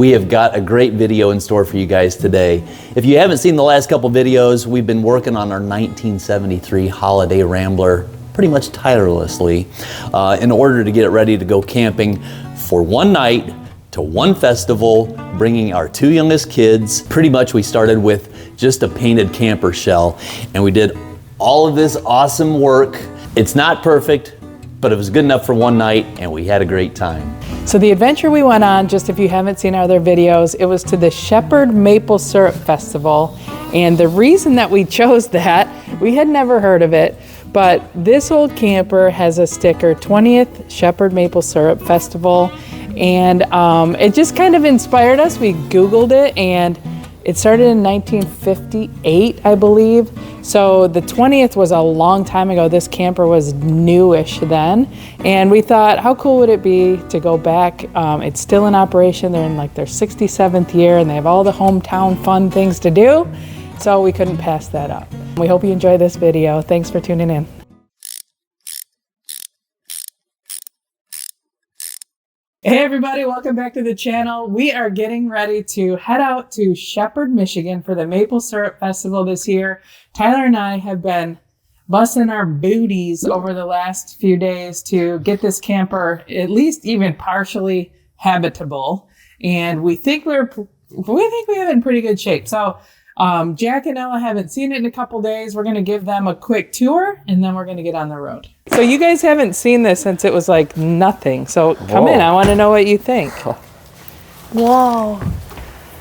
We have got a great video in store for you guys today. If you haven't seen the last couple videos, we've been working on our 1973 Holiday Rambler pretty much tirelessly in order to get it ready to go camping for one night to one festival, bringing our two youngest kids. Pretty much we started with just a painted camper shell, and we did all of this awesome work. It's not perfect, but it was good enough for one night, and we had a great time. So the adventure we went on, just if you haven't seen our other videos, it was to the Shepherd Maple Syrup Festival. And the reason that we chose that, we had never heard of it, but this old camper has a sticker, 20th Shepherd Maple Syrup Festival. And it just kind of inspired us. We Googled it, and it started in 1958, I believe. So the 20th was a long time ago. This camper was newish then. And we thought, how cool would it be to go back? It's still in operation. They're in like their 67th year, and they have all the hometown fun things to do. So we couldn't pass that up. We hope you enjoy this video. Thanks for tuning in. Hey everybody, welcome back to the channel. We are getting ready to head out to Shepherd, Michigan for the Maple Syrup Festival this year. Tyler and I have been busting our booties over the last few days to get this camper at least even partially habitable. And we think we have it in pretty good shape. So Jack and Ella haven't seen it in a couple days. We're going to give them a quick tour, and then we're going to get on the road. So you guys haven't seen this since it was like nothing. So come in. I want to know what you think. Whoa.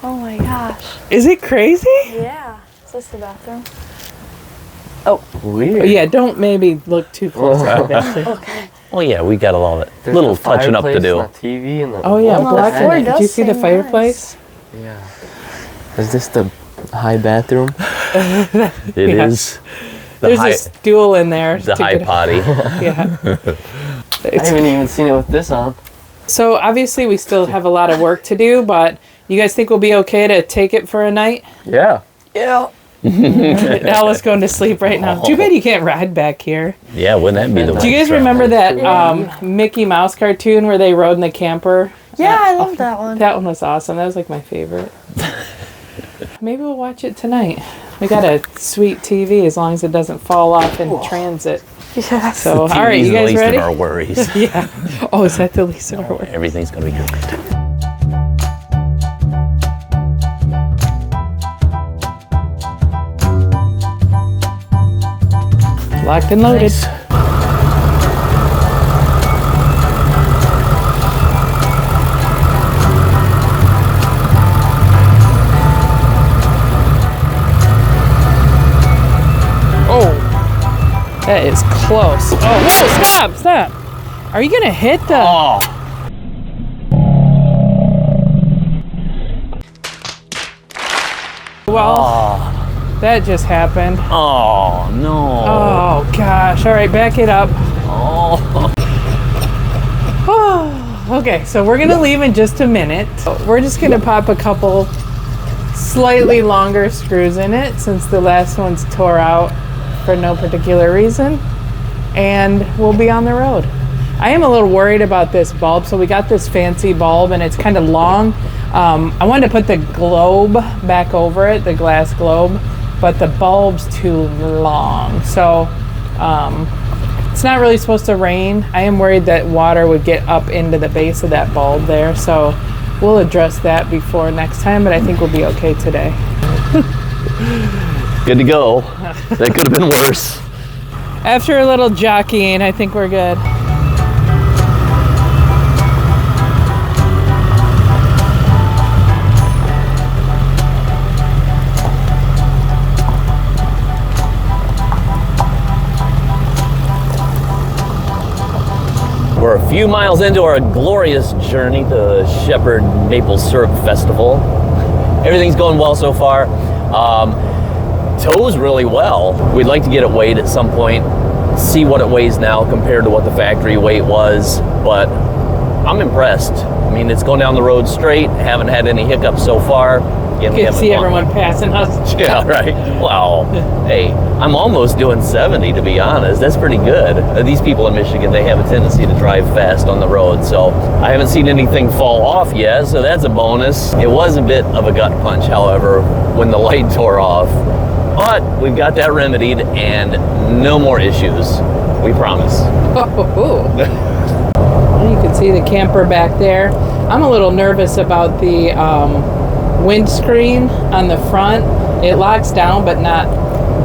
Oh my gosh. Is it crazy? Yeah. Is this the bathroom? Oh. Weird. Yeah, don't maybe look too close to the bathroom. Okay. Oh yeah, we got a lot of There's little touching up to do. And the TV and the Oh yeah, Oh, black the floor in it. Did does you see the say fireplace? Yeah. Is this the high bathroom? It is. There's a stool in there. The high potty. Yeah. I haven't even seen it with this on. So obviously we still have a lot of work to do, but you guys think we'll be okay to take it for a night? Yeah. Yeah. Ella's going to sleep right now. Too bad you can't ride back here. Yeah, wouldn't that be the way? Do you guys remember that Mickey Mouse cartoon where they rode in the camper? Yeah, I love that one. That one was awesome. That was like my favorite. Maybe we'll watch it tonight. We got a sweet TV as long as it doesn't fall off in transit. Yeah. So, all right, you guys least ready? of our worries. Yeah. Oh, is that the least of our worries? Everything's gonna be good. Locked and loaded. Nice. That is close. Oh, whoa, stop, stop. Are you gonna hit the... Oh. Well, that just happened. Oh, no. Oh, gosh. All right, back it up. Oh. Okay, so we're gonna leave in just a minute. We're just gonna pop a couple slightly longer screws in it since the last one's tore out for no particular reason, and we'll be on the road. I am a little worried about this bulb. So we got this fancy bulb and it's kind of long. I wanted to put the globe back over it, the glass globe, but the bulb's too long. So it's not really supposed to rain. I am worried that water would get up into the base of that bulb there. So we'll address that before next time, but I think we'll be okay today. Good to go. That could have been worse. After a little jockeying, I think we're good. We're a few miles into our glorious journey to Shepherd Maple Syrup Festival. Everything's going well so far. Tows really well. We'd like to get it weighed at some point, see what it weighs now compared to what the factory weight was, but I'm impressed. I mean, it's going down the road straight, haven't had any hiccups so far. Again, You can see everyone passing us. Yeah, right. Wow. Hey, I'm almost doing 70, to be honest. That's pretty good. These people in Michigan, they have a tendency to drive fast on the road, so I haven't seen anything fall off yet, so that's a bonus. It was a bit of a gut punch, however, when the light tore off, but we've got that remedied and no more issues. We promise. You can see the camper back there. I'm a little nervous about the windscreen on the front. It locks down, but not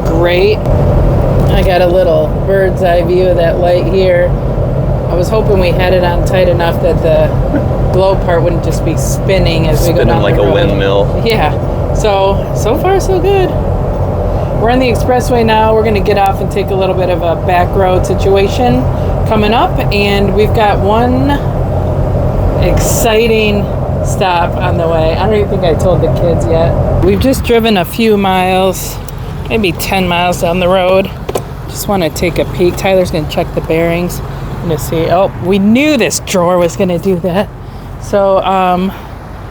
great. I got a little bird's eye view of that light here. I was hoping we had it on tight enough that the glow part wouldn't just be spinning as we go down like the road. a windmill. Yeah. So far so good. We're on the expressway now. We're going to get off and take a little bit of a back road situation coming up, and we've got one exciting stop on the way. I don't even think I told the kids yet. We've just driven a few miles, maybe 10 miles down the road. Just want to take a peek. Tyler's going to check the bearings and to see. Oh, we knew this drawer was going to do that. So I'm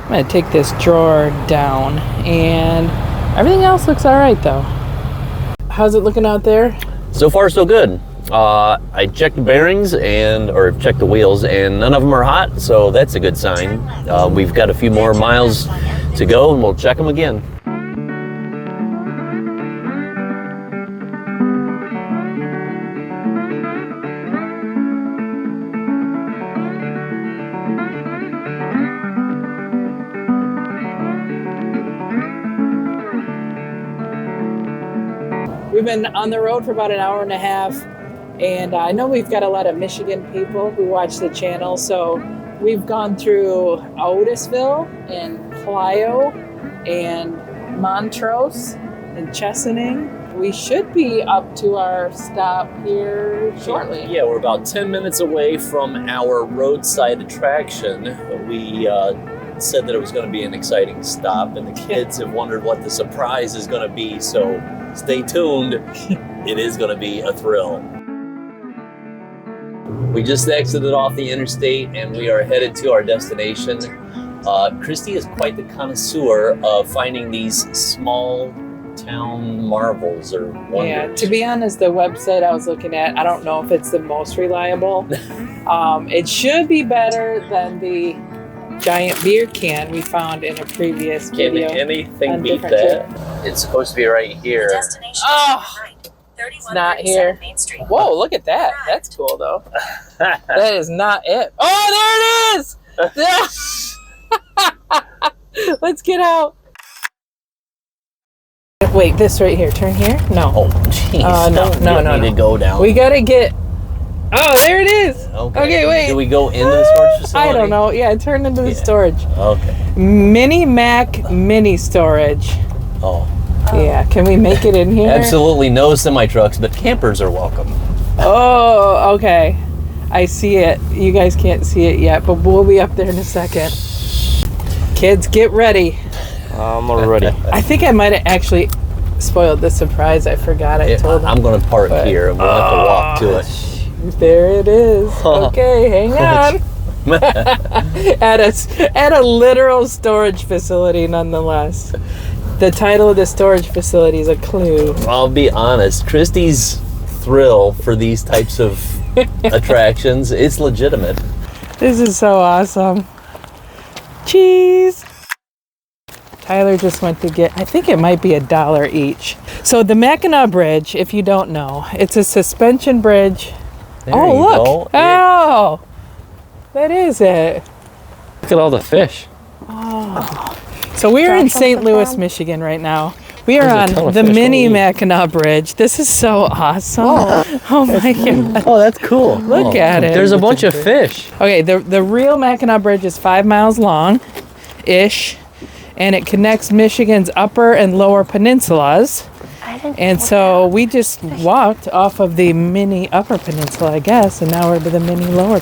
going to take this drawer down, and everything else looks all right though. How's it looking out there? So far, so good. I checked the bearings or checked the wheels, and none of them are hot, so that's a good sign. We've got a few more miles to go, and we'll check them again. We've been on the road for about an hour and a half, and I know we've got a lot of Michigan people who watch the channel, so we've gone through Otisville and Clio and Montrose and Chesaning. We should be up to our stop here shortly. Yeah, we're about 10 minutes away from our roadside attraction. We said that it was going to be an exciting stop, and the kids have wondered what the surprise is going to be, so stay tuned. It is going to be a thrill. We just exited off the interstate and we are headed to our destination. Christy is quite the connoisseur of finding these small town marvels or wonders. Yeah, to be honest, the website I was looking at, I don't know if it's the most reliable. It should be better than the giant beer can we found in a previous video. Can anything beat that? It's supposed to be right here. Oh, it's not here. Whoa, look at that. That's cool though. That is not it. Oh, there it is! Let's get out. Wait, this right here. Turn here? No. Oh, jeez. No. Need to go down. We gotta get. Oh, there it is. Okay, wait. Do we go into the storage facility? I don't know. Yeah, turn into the storage. Okay. Mini Mac mini storage. Oh. Yeah, can we make it in here? Absolutely no semi-trucks, but campers are welcome. Oh, okay. I see it. You guys can't see it yet, but we'll be up there in a second. Kids, get ready. I'm already. I think I might have actually spoiled the surprise. I forgot I told them. I'm going to park here and we'll have to walk to it. There it is. Okay, hang on. At a literal storage facility, nonetheless. The title of the storage facility is a clue. I'll be honest, Christy's thrill for these types of attractions, it's legitimate. This is so awesome. Cheese. Tyler just went to get, I think it might be $1 each. So the Mackinac Bridge, if you don't know, it's a suspension bridge. There you Look. go. Oh, that is it. Look at all the fish. Oh. So we're in St. Louis, Michigan right now. We are There's a ton on of the fish. mini Mackinac Bridge. This is so awesome. Oh my God. Oh, that's cool. Look at it. There's a bunch of fish. Okay, the real Mackinac Bridge is 5 miles long-ish, and it connects Michigan's upper and lower peninsulas. And so we just walked off of the mini upper peninsula, I guess, and now we're to the mini lower.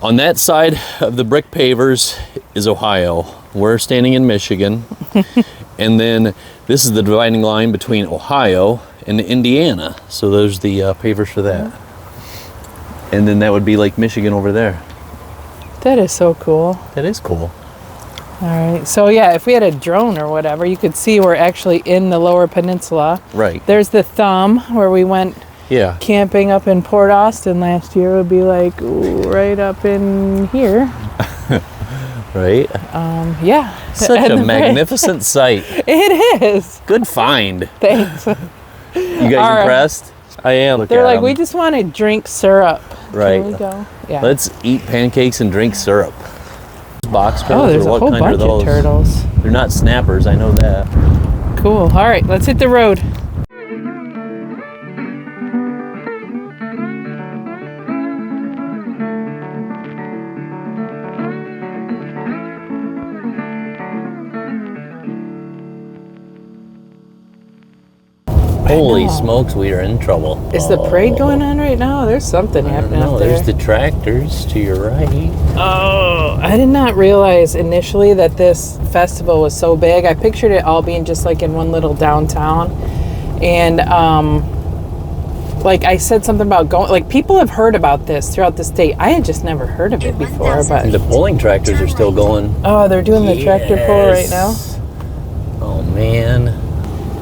On that side of the brick pavers is Ohio. We're standing in Michigan. And then this is the dividing line between Ohio and Indiana. So there's the pavers for that. And then that would be Lake Michigan over there. That is so cool. That is cool. All right. So yeah, if we had a drone or whatever, you could see we're actually in the Lower Peninsula. Right. There's the thumb where we went camping up in Port Austin last year. It would be like right up in here. Right. Yeah. Such a magnificent sight. It is. Good find. Thanks. You guys impressed? I am. They're like, we just want to drink syrup. Right. There we go. Yeah. Let's eat pancakes and drink syrup. Box turtles. Oh, there's or a what whole kind bunch are those? of turtles. They're not snappers, I know that. Cool. All right, let's hit the road. Holy smokes, we are in trouble. Is the parade going on right now? There's something happening up there. There's the tractors to your right. Oh, I did not realize initially that this festival was so big. I pictured it all being just like in one little downtown. And like I said something about going, like people have heard about this throughout the state. I had just never heard of it before, but The pulling tractors are still going. oh, they're doing the tractor pull right now. Oh man.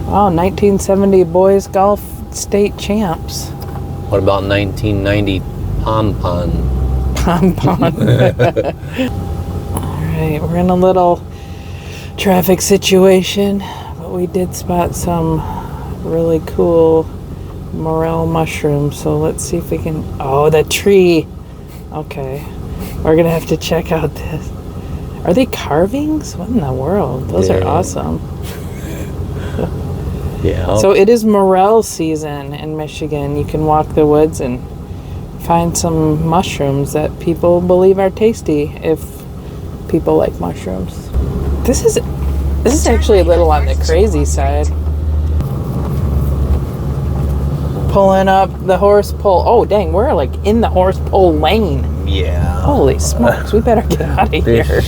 Oh, 1970 boys golf state champs. What about 1990 pom-pom? Pom-pom. All right, we're in a little traffic situation, but we did spot some really cool morel mushrooms. So let's see if we can, oh, the tree. Okay, we're gonna have to check out this. Are they carvings? What in the world? Those are awesome. Yeah. So it is morel season in Michigan. You can walk the woods and find some mushrooms that people believe are tasty if people like mushrooms. This is actually a little on the crazy side. Pulling up the horse pull. Oh dang, we're like in the horse pull lane. Yeah. Holy smokes, we better get out of here.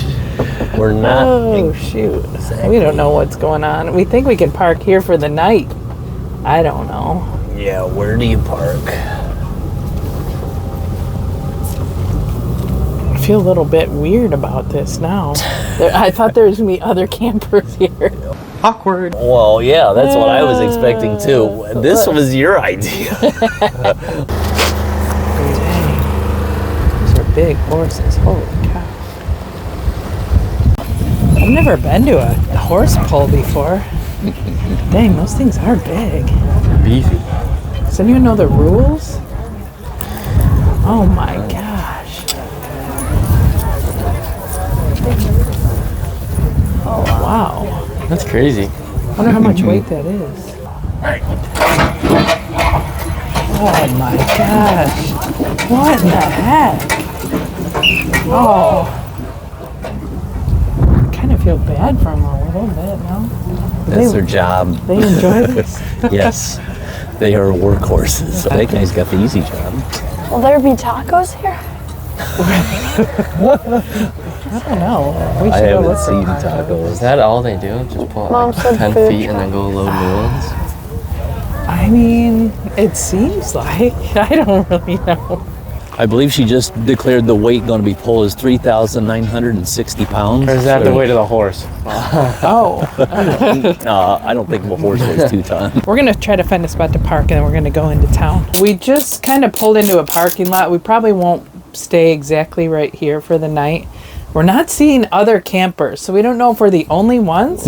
We're not. Oh shoot. We don't know what's going on. We think we can park here for the night. I don't know. Yeah, where do you park? I feel a little bit weird about this now. I thought there was gonna be other campers here. Awkward. Well, yeah, that's what I was expecting too. This was your idea. Dang. These are big horses. Holy cow. I've never been to a horse pull before. Dang, those things are big. Beefy. Does anyone know the rules? Oh my gosh. Oh wow. That's crazy. I wonder how much weight that is. Oh my gosh. What in the heck? Oh. I kind of feel bad for them a little bit, no? That's their job. They enjoy this? Yes. They are workhorses. So that guy's got the easy job. Will there be tacos here? I don't know. We I should go haven't look seen for tacos. Is that all they do? Just pull Mom out said like 10 food feet and then go load new ones? I mean, it seems like. I don't really know. I believe she just declared the weight going to be pulled as 3,960 pounds. Or is that the weight of the horse? Oh. I don't think a horse weighs 2 tons. We're going to try to find a spot to park and then we're going to go into town. We just kind of pulled into a parking lot. We probably won't stay exactly right here for the night. We're not seeing other campers, so we don't know if we're the only ones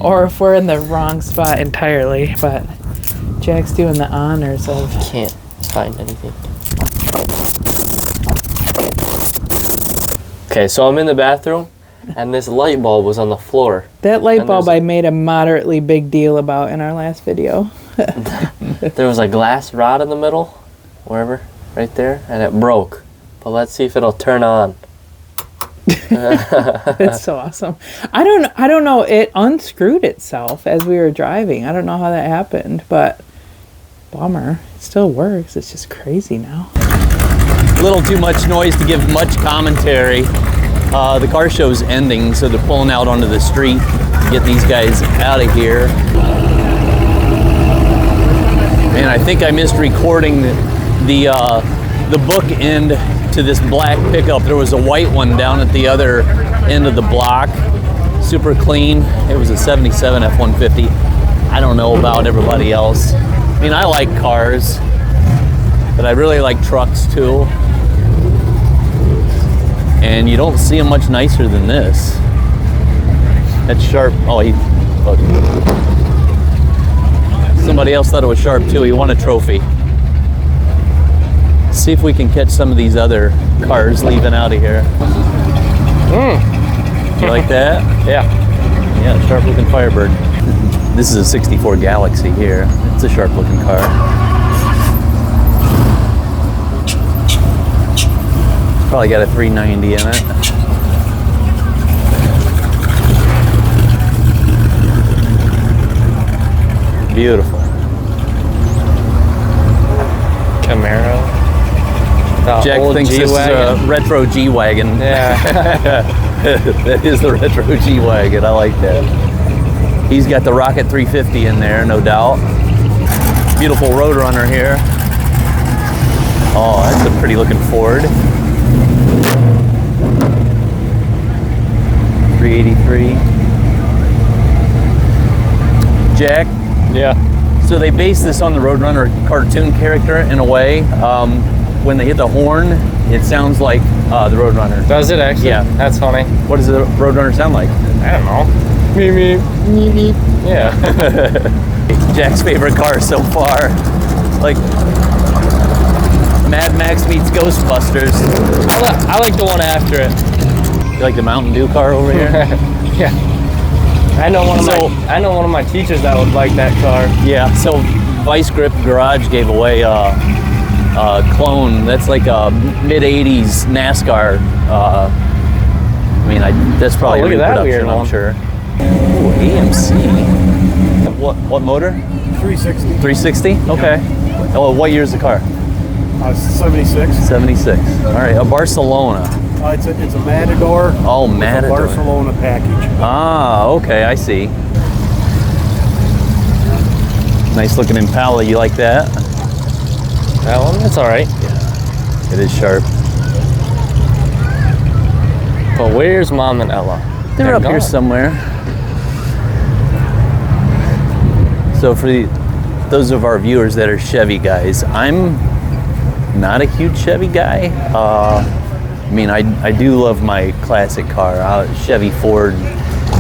or if we're in the wrong spot entirely. But Jack's doing the honors of... Can't find anything. Okay, so I'm in the bathroom and this light bulb was on the floor. That light bulb I made a moderately big deal about in our last video. There was a glass rod in the middle, wherever, right there, and it broke. But let's see if it'll turn on. That's so awesome. I don't know. It unscrewed itself as we were driving. I don't know how that happened, but bummer. It still works. It's just crazy now. A little too much noise to give much commentary. The car show's ending, so they're pulling out onto the street to get these guys out of here. And I think I missed recording the book end to this black pickup. There was a white one down at the other end of the block. super clean. It was a 77 F-150. I don't know about everybody else. I mean, I like cars, but I really like trucks too. And you don't see them much nicer than this. That's sharp. Oh, look. Somebody else thought it was sharp too. He won a trophy. See if we can catch some of these other cars leaving out of here. You like that? Yeah. Yeah, sharp looking Firebird. This is a 64 Galaxy here. It's a sharp looking car. Probably got a 390 in it. Beautiful. Camaro. Jack thinks this is a retro G-Wagon. Yeah. That is the retro G-Wagon. I like that. He's got the Rocket 350 in there, no doubt. Beautiful Roadrunner here. Oh, that's a pretty looking Ford. 383. Jack? Yeah. So they based this on the Roadrunner cartoon character in a way. When they hit the horn, it sounds like the Roadrunner. Does it actually? Yeah. That's funny. What does the Roadrunner sound like? I don't know. Me, me, me, me. Yeah. Jack's favorite car so far. Like Mad Max meets Ghostbusters. I like the one after it. You like the Mountain Dew car over here? Yeah. I know one of my teachers that would like that car. Yeah. So Vice Grip Garage gave away clone. That's like a mid-'80s NASCAR. That's probably look at that reproduction, weird I'm one. sure. Ooh, AMC. What motor? 360. 360? Okay. Oh, what year is the car? 76. 76. All right, a Barcelona. It's a Matador. Oh, with Matador. a Barcelona package. Ah, okay, I see. Nice looking Impala. You like that? That one? That's all right. It is sharp. But where's Mom and Ella? They're up here gone. somewhere. So for those of our viewers that are Chevy guys, I'm not a huge Chevy guy. I do love my classic car, Chevy, Ford,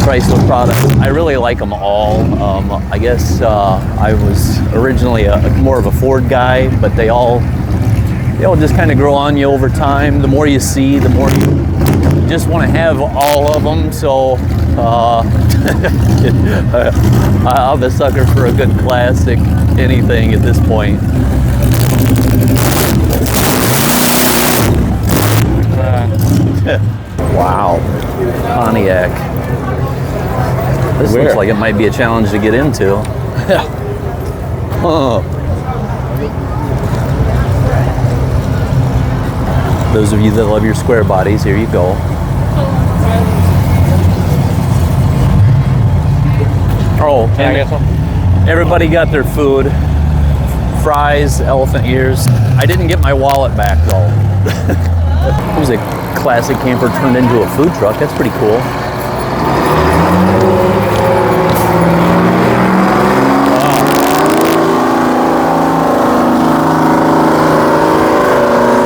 Chrysler products. I really like them all. I guess I was originally more of a Ford guy, but they all just kind of grow on you over time. The more you see, the more you just want to have all of them. So I'm a sucker for a good classic anything at this point. Wow, Pontiac. This looks like it might be a challenge to get into. Those of you that love your square bodies, here you go. Oh, Can I get some? everybody got their food. Fries, elephant ears. I didn't get my wallet back though. There's a classic camper turned into a food truck. That's pretty cool.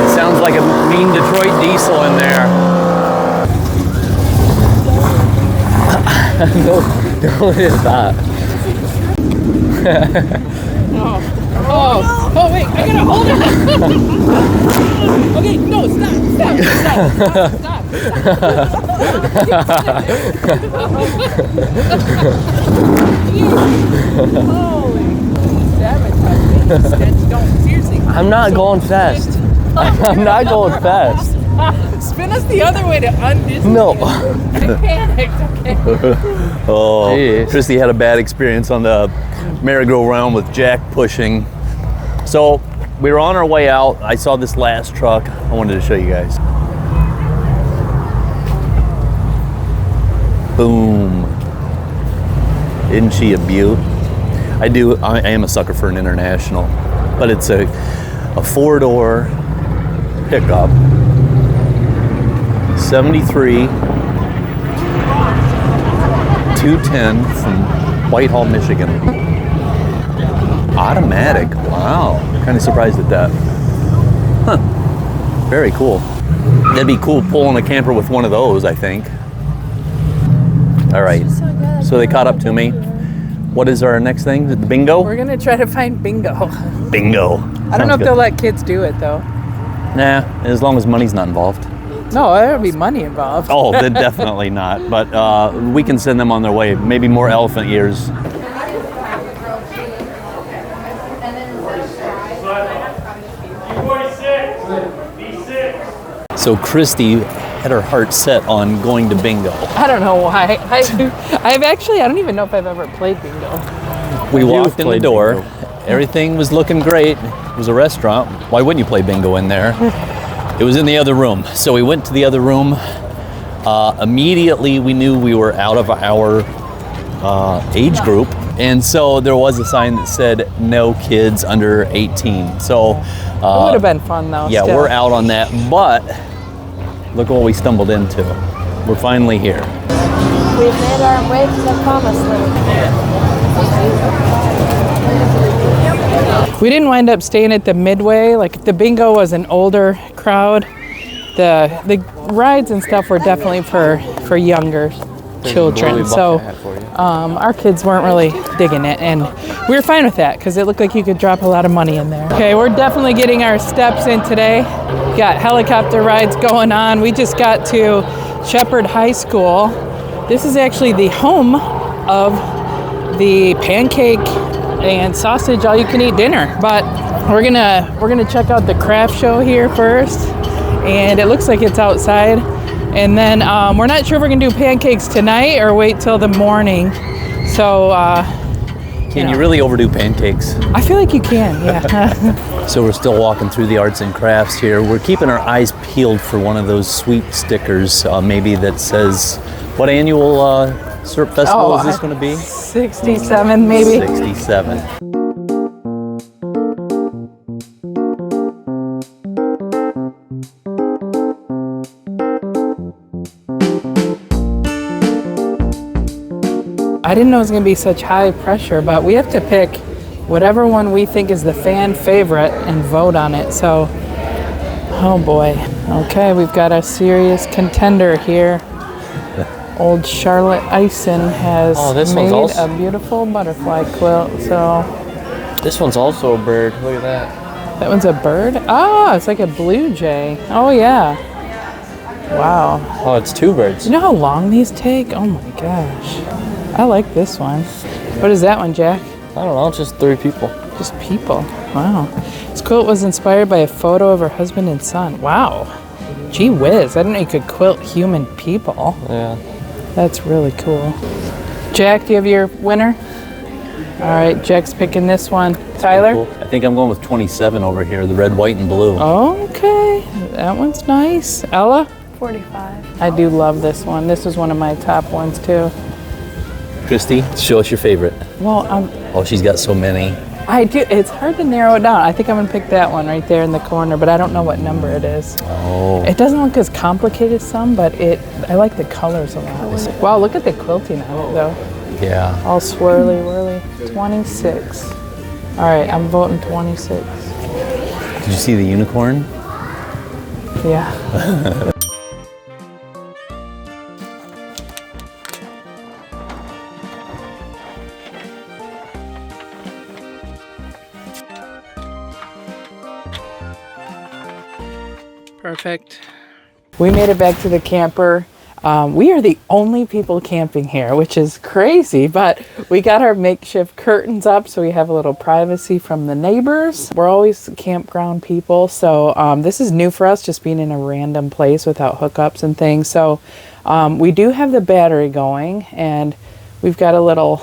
It sounds like a mean Detroit diesel in there. No, it is not. Oh, wait, I gotta hold it. Okay, no, stop. Holy sabotage. Don't, seriously. I'm not going fast. I'm not going fast. Spin us the other way to undisconnect. No. I panicked, okay. Oh, Jeez. Christy had a bad experience on the merry-go-round with Jack pushing. So we were on our way out. I saw this last truck. I wanted to show you guys. Boom. Isn't she a beaut? I am a sucker for an International, but it's a four-door pickup. 73. 210 from Whitehall, Michigan. Automatic. Wow. Kind of surprised at that. Huh. Very cool. That'd be cool pulling a camper with one of those, I think. All right. So they caught up to me. What is our next thing? The bingo? We're gonna try to find bingo. Bingo. I don't know if they'll let kids do it though. Nah, as long as money's not involved. No, there'll be money involved. Oh, then definitely not. But we can send them on their way. Maybe more elephant ears. So Christy had her heart set on going to bingo. I don't know why. I don't even know if I've ever played bingo. We walked in the door. bingo. Everything was looking great. It was a restaurant. Why wouldn't you play bingo in there? It was in the other room. So we went to the other room. Immediately we knew we were out of our age group. And so there was a sign that said no kids under 18. So It would have been fun though. yeah, still. we're out on that. But look what we stumbled into. We're finally here. We've made our way to the promised land. We didn't wind up staying at the Midway. Like the bingo was an older crowd. The rides and stuff were definitely for younger children. So our kids weren't really digging it, and we were fine with that because it looked like you could drop a lot of money in there. Okay, we're definitely getting our steps in today. Got helicopter rides going on. We just got to Shepherd High School. This is actually the home of the pancake and sausage all-you-can-eat dinner. But we're gonna check out the craft show here first, and it looks like it's outside. And then we're not sure if we're gonna do pancakes tonight or wait till the morning. So Can you really overdo pancakes? I feel like you can, yeah. So we're still walking through the arts and crafts here. We're keeping our eyes peeled for one of those sweet stickers, maybe that says, what annual syrup festival is this going to be? 67 maybe. 67. I didn't know it was going to be such high pressure, but we have to pick whatever one we think is the fan favorite and vote on it. So, oh boy. Okay, we've got a serious contender here. Old Charlotte Eisen has this made one's also- a beautiful butterfly quilt. So This one's also a bird. Look at that. that one's a bird. Oh, it's like a blue jay. Oh yeah. Wow. Oh, it's two birds. You know how long these take? Oh my gosh. I like this one. What is that one, Jack? I don't know, just three people. Just people. Wow. This quilt was inspired by a photo of her husband and son. Wow. Gee whiz. I didn't know you could quilt human people. Yeah. That's really cool. Jack, do you have your winner? All right, Jack's picking this one. Tyler? Cool. I think I'm going with 27 over here, the red, white, and blue. Okay. That one's nice. Ella? 45. I do love this one. This was one of my top ones too. Christy, show us your favorite. Well, Oh, she's got so many. I do. It's hard to narrow it down. I think I'm gonna pick that one right there in the corner, but I don't know what number it is. Oh. It doesn't look as complicated as some, but I like the colors a lot. Wow, look at the quilting on it though. Yeah. All swirly whirly. 26. All right, I'm voting 26. Did you see the unicorn? Yeah. Perfect. We made it back to the camper. We are the only people camping here, which is crazy, but we got our makeshift curtains up so we have a little privacy from the neighbors. We're always campground people, so this is new for us, just being in a random place without hookups and things. So we do have the battery going, and we've got a little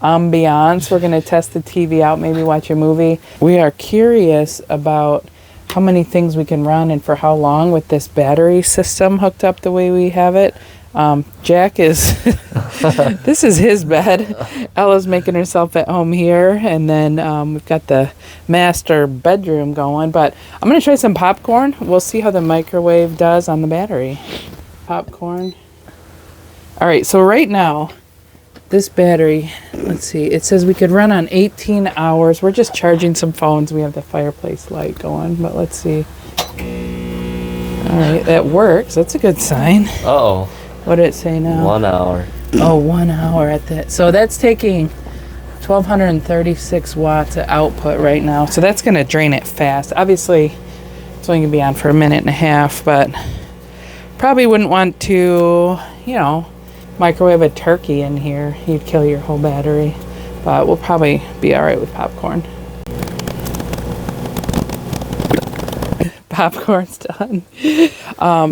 ambiance. We're going to test the TV out, maybe watch a movie. We are curious about how many things we can run and for how long with this battery system hooked up the way we have it. Jack is, this is his bed. Ella's making herself at home here. And then we've got the master bedroom going. But I'm going to try some popcorn. We'll see how the microwave does on the battery. Popcorn. All right, so right now, this battery, let's see, it says we could run on 18 hours. We're just charging some phones. We have the fireplace light going, but let's see. All right, that works. That's a good sign. Uh-oh. What did it say now? 1 hour. Oh, 1 hour at that. So that's taking 1,236 watts of output right now. So that's going to drain it fast. Obviously, it's only going to be on for a minute and a half, but probably wouldn't want to, you know, microwave a turkey in here. You'd kill your whole battery. But we'll probably be all right with popcorn. Popcorn's done.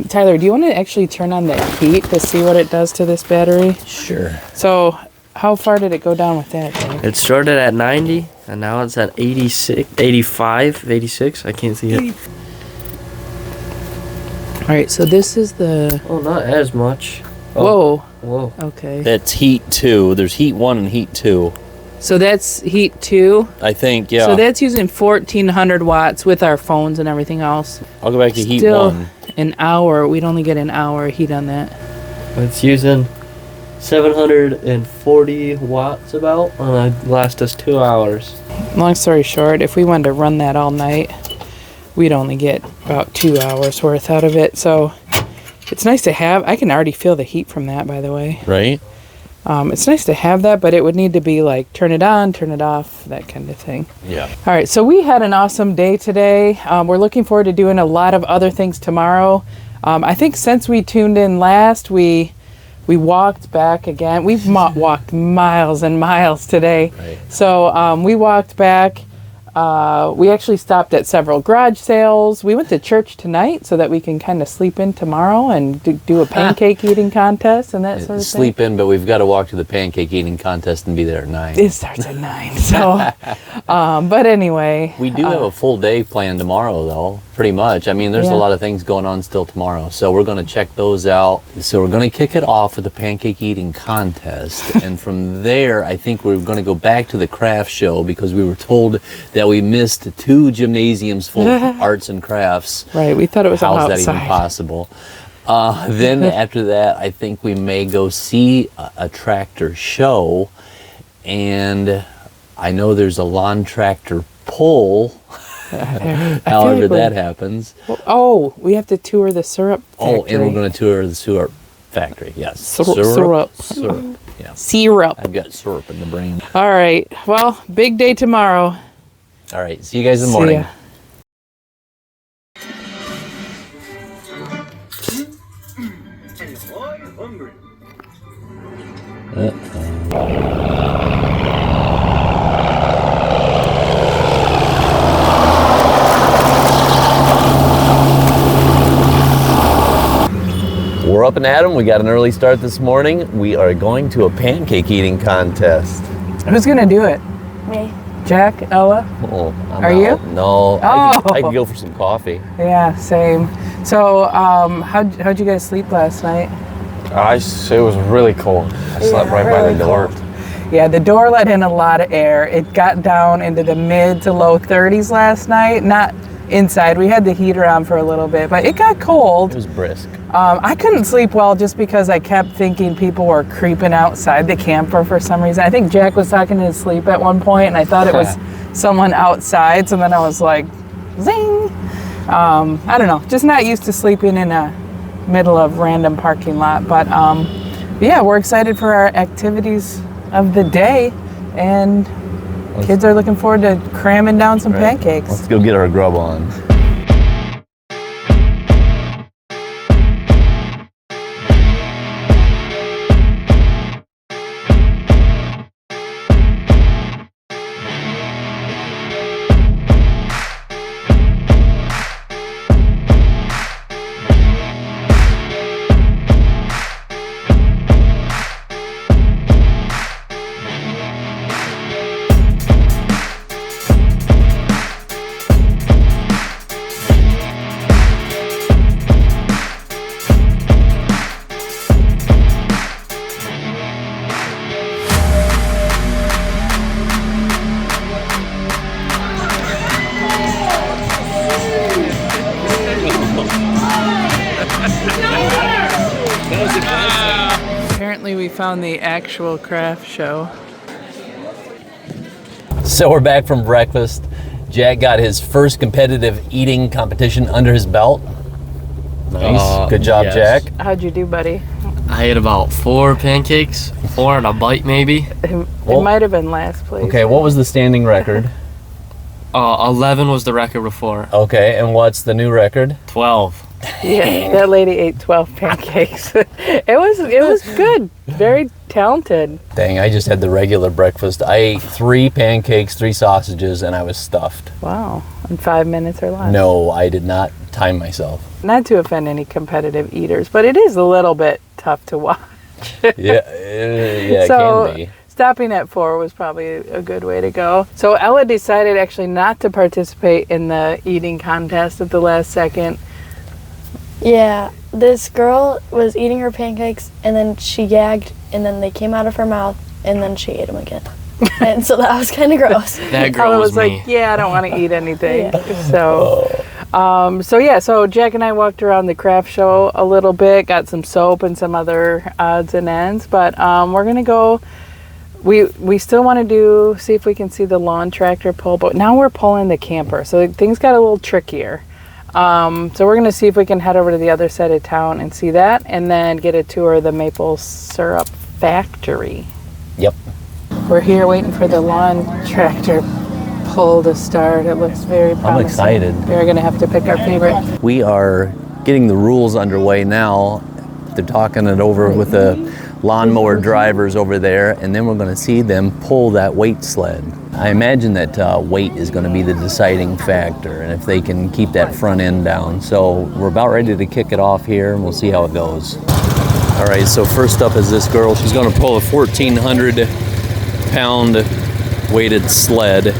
Tyler, do you want to actually turn on the heat to see what it does to this battery? Sure. So how far did it go down with that, Dave? It started at 90, and now it's at 86, 85, 86. I can't see it. All right, so this is the... Oh, not as much. Whoa. Whoa. Okay. That's heat 2. There's heat 1 and heat 2. So that's heat 2. I think, yeah. So that's using 1,400 watts with our phones and everything else. I'll go back to heat Still 1. an hour. We'd only get an hour heat on that. It's using 740 watts about, and it lasts us 2 hours. Long story short, if we wanted to run that all night, we'd only get about 2 hours worth out of it. So it's nice to have. I can already feel the heat from that, by the way. Right? It's nice to have that, but it would need to be like turn it on, turn it off, that kind of thing. Yeah. All right, so we had an awesome day today. We're looking forward to doing a lot of other things tomorrow. I think since we tuned in last, we walked back again. We've walked miles and miles today. Right. So we walked back. We actually stopped at several garage sales. We went to church tonight so that we can kind of sleep in tomorrow and do a pancake eating contest and that sort of thing. Sleep in, but we've got to walk to the pancake eating contest and be there at 9. It starts at 9. So, but anyway. We do have a full day planned tomorrow, though, pretty much. I mean, there's Yeah. a lot of things going on still tomorrow, so we're going to check those out. So we're going to kick it off with the pancake eating contest, and from there, I think we're going to go back to the craft show because we were told that we missed 2 gymnasiums full of arts and crafts. Right, we thought it was all How's that outside. even possible? Then after that, I think we may go see a tractor show, and I know there's a lawn tractor pull. However that happens. Oh, we have to tour the syrup factory. Oh, and we're going to tour the syrup factory. Yes, Syrup. Syrup. Yeah, Syrup. I've got syrup in the brain. All right. Well, big day tomorrow. All right, see you guys in the See morning. ya. We're up and at 'em. We got an early start this morning. We are going to a pancake eating contest. Who's going to do it? Me. Jack? Ella? Oh, I'm Are you? out. No, I Oh. could go for some coffee. Yeah, same. So, how'd you guys sleep last night? It was really cold. I slept right by really the door. cold. Yeah, the door let in a lot of air. It got down into the mid to low 30s last night. Not inside. We had the heater on for a little bit, but it got cold. It was brisk. I couldn't sleep well just because I kept thinking people were creeping outside the camper for some reason. I think Jack was talking in his sleep at one point, and I thought it was someone outside. So then I was like, zing. I don't know, just not used to sleeping in a middle of random parking lot. But yeah, we're excited for our activities of the day, and kids are looking forward to cramming down some pancakes. Let's go get our grub on. Apparently we found the actual craft show. So we're back from breakfast. Jack got his first competitive eating competition under his belt. Nice. Good job, yes. Jack. How'd you do, buddy? I ate about 4 pancakes, 4 and a bite maybe. It Well- might have been last place. Okay, what was the standing record? 11 was the record before. Okay, and what's the new record? 12. Yeah, that lady ate 12 pancakes. It was good. Very talented. Dang, I just had the regular breakfast. I ate 3 pancakes, 3 sausages, and I was stuffed. Wow. In 5 minutes or less. No, I did not time myself. Not to offend any competitive eaters, but it is a little bit tough to watch. Yeah, it So, can be. stopping at 4 was probably a good way to go. So Ella decided actually not to participate in the eating contest at the last second. Yeah, this girl was eating her pancakes and then she gagged and then they came out of her mouth and then she ate them again. And so that was kind of gross. That girl Ella was was me. like, yeah, I don't want to eat anything. Yeah. So Jack and I walked around the craft show a little bit, got some soap and some other odds and ends, but we're gonna go. We still want to see if we can see the lawn tractor pull, but now we're pulling the camper, so things got a little trickier. So we're gonna see if we can head over to the other side of town and see that, and then get a tour of the maple syrup factory. Yep. We're here waiting for the lawn tractor pull to start. It looks very promising. excited. We're gonna have to pick our favorite. We are getting the rules underway now. They're talking it over with the lawnmower drivers over there, and then we're going to see them pull that weight sled. I imagine that weight is going to be the deciding factor, and if they can keep that front end down. So we're about ready to kick it off here, and we'll see how it goes. All right, so first up is this girl. She's going to pull a 1,400 pound weighted sled.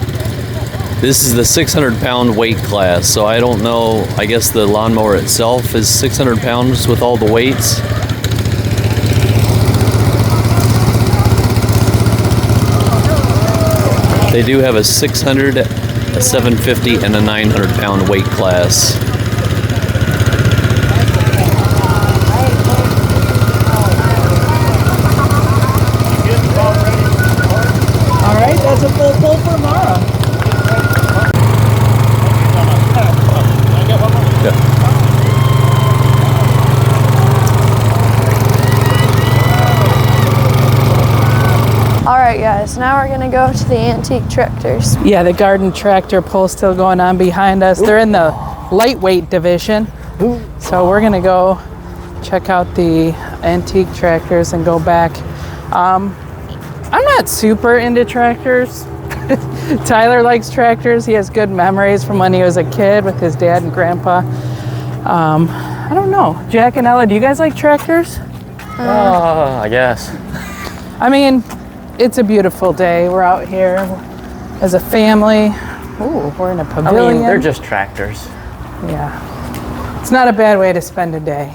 This is the 600 pound weight class, so I don't know, I guess the lawnmower itself is 600 pounds with all the weights. They do have a 600, a 750, and a 900 pound weight class. All right, that's a full pull for tomorrow. All right, guys, now we're gonna go to the antique tractors. Yeah, the garden tractor pull still going on behind us. They're in the lightweight division. So we're gonna go check out the antique tractors and go back. I'm not super into tractors. Tyler likes tractors. He has good memories from when he was a kid with his dad and grandpa. I don't know. Jack and Ella, do you guys like tractors? I guess. I mean, it's a beautiful day. We're out here as a family. Ooh, we're in a I pavilion. mean, they're just tractors. Yeah. It's not a bad way to spend a day.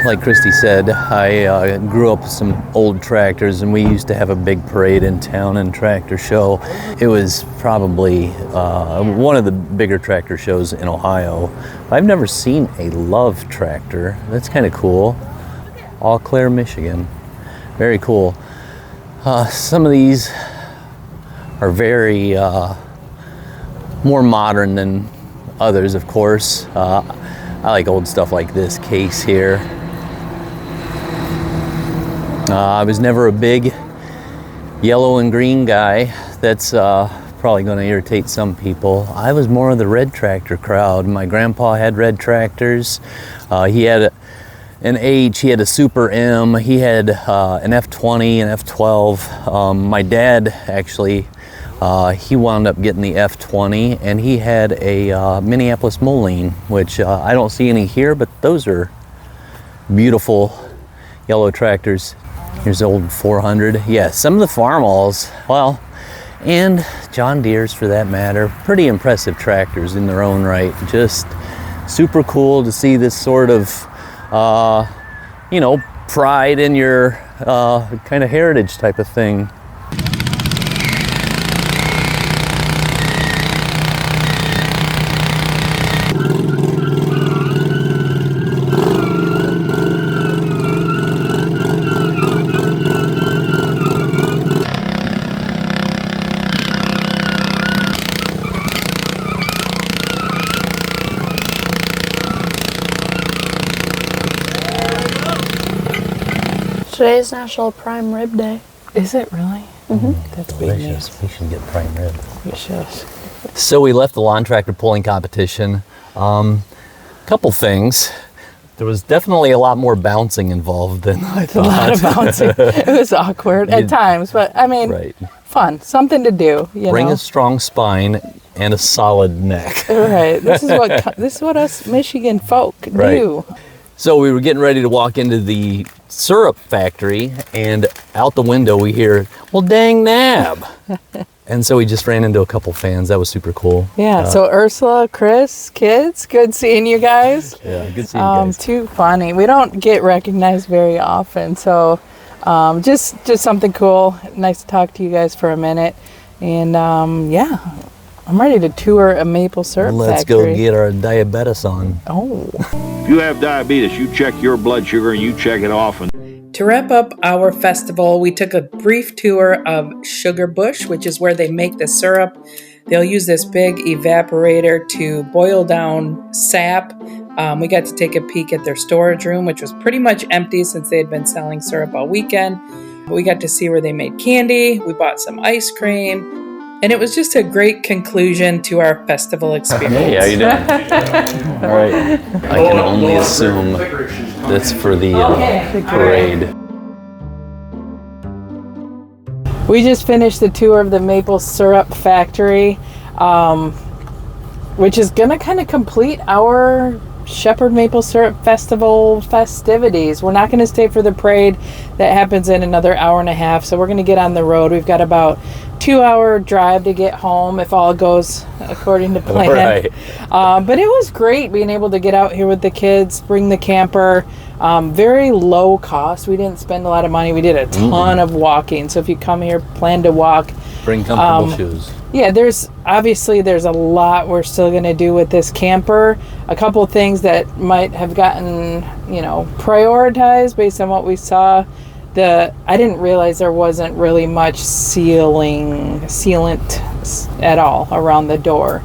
Like Christy said, I grew up with some old tractors, and we used to have a big parade in town and tractor show. It was probably one of the bigger tractor shows in Ohio. I've never seen a Love tractor. That's kind of cool. Eau Claire, Michigan. Very cool. Some of these are very more modern than others, of course. I like old stuff like this case here. I was never a big yellow and green guy. That's probably going to irritate some people. I was more of the red tractor crowd. My grandpa had red tractors. He had an H, he had a Super M, he had an F20 and F12. My dad actually, he wound up getting the F20, and he had a Minneapolis Moline, which I don't see any here, but those are beautiful yellow tractors. Here's the old 400. Yeah, some of the farmalls, well, and John Deere's for that matter, pretty impressive tractors in their own right. Just super cool to see this sort of pride in your kind of heritage type of thing. Today's National Prime Rib Day. Is it really? Mm-hmm. That's big news. We should get prime rib. We should. So we left the lawn tractor pulling competition. Couple things. There was definitely a lot more bouncing involved than I thought. A lot of bouncing. It was awkward at times, but I mean, Right. fun. Something to do. You Bring know? a strong spine and a solid neck. Right. This is what us Michigan folk Right. do. So we were getting ready to walk into the syrup factory, and out the window we hear, "Well, dang nab!" And so we just ran into a couple fans. That was super cool. Yeah. So Ursula, Chris, kids, good seeing you guys. Yeah, good seeing you guys. Too funny. We don't get recognized very often, so just something cool. Nice to talk to you guys for a minute, and yeah, I'm ready to tour a maple syrup Let's factory. go get our diabetes on. Oh. If you have diabetes, you check your blood sugar and you check it often. To wrap up our festival, we took a brief tour of Sugar Bush, which is where they make the syrup. They'll use this big evaporator to boil down sap. We got to take a peek at their storage room, which was pretty much empty since they had been selling syrup all weekend. We got to see where they made candy. We bought some ice cream. And it was just a great conclusion to our festival experience. Hey, how you doing? All right. I can only assume that's for the parade. We just finished the tour of the maple syrup factory, which is going to kind of complete our Shepherd Maple Syrup Festival festivities. We're not going to stay for the parade. That happens in another hour and a half, so we're going to get on the road. We've got about 2-hour drive to get home if all goes according to plan. Right. But it was great being able to get out here with the kids, bring the camper. Very low cost. We didn't spend a lot of money. We did a ton of walking. So if you come here, plan to walk. Bring comfortable shoes. Yeah, there's a lot we're still going to do with this camper. A couple of things that might have gotten, prioritized based on what we saw. I didn't realize there wasn't really much sealant at all around the door.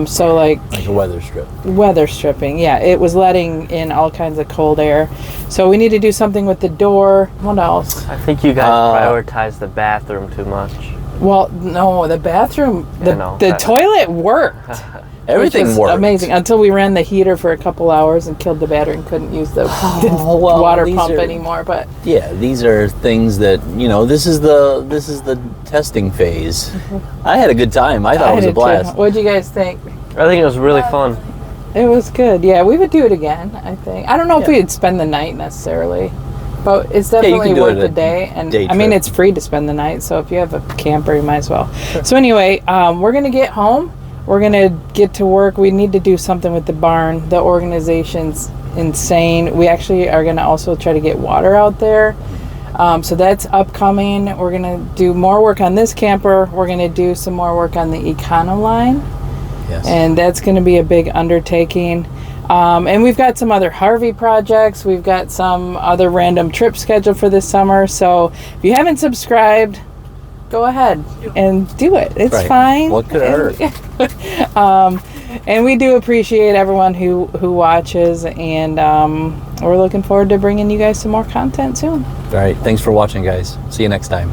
So like a weather strip. Weather stripping, yeah. It was letting in all kinds of cold air. So we need to do something with the door. What else? I think you guys prioritize the bathroom too much. Well, no, the bathroom, the that- toilet worked. Everything which was worked. amazing until we ran the heater for a couple hours and killed the battery and couldn't use the water pump anymore. But Yeah, these are things that this is the testing phase. I had a good time. I thought it was a blast. What'd you guys think? I think it was really fun. It was good. Yeah, we would do it again, I think. I don't know if we'd spend the night necessarily, but it's definitely can do worth it the a day. And day I mean, trip. it's free to spend the night, so if you have a camper, you might as well. So anyway, we're gonna get home. We're gonna get to work. We need to do something with the barn. The organization's insane. We actually are gonna also try to get water out there. So that's upcoming. We're gonna do more work on this camper. We're gonna do some more work on the Econoline. Yes. And that's going to be a big undertaking. And we've got some other Harvey projects. We've got some other random trips scheduled for this summer. So if you haven't subscribed, go ahead and do it. It's Right. fine. What could hurt? And we do appreciate everyone who watches. And we're looking forward to bringing you guys some more content soon. All right. Thanks for watching, guys. See you next time.